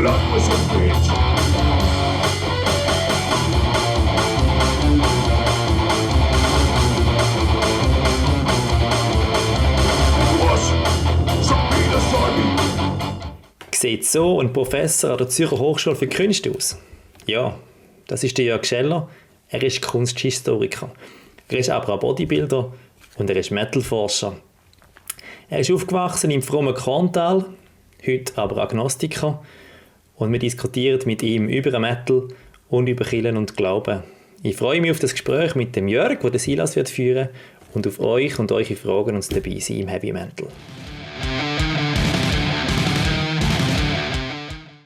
Love was a bitch. Sieht so ein Professor an der Zürcher Hochschule für Künste aus? Ja, das ist der Jörg Scheller. Er ist Kunsthistoriker. Er ist aber auch Bodybuilder und er ist Metalforscher. Er ist aufgewachsen im frommen Korntal, heute aber Agnostiker. Und wir diskutieren mit ihm über Metal und über Kirchen und Glauben. Ich freue mich auf das Gespräch mit dem Jörg, das Silas wird führen, und auf euch und eure Fragen und dabei sein im Heavy Metal.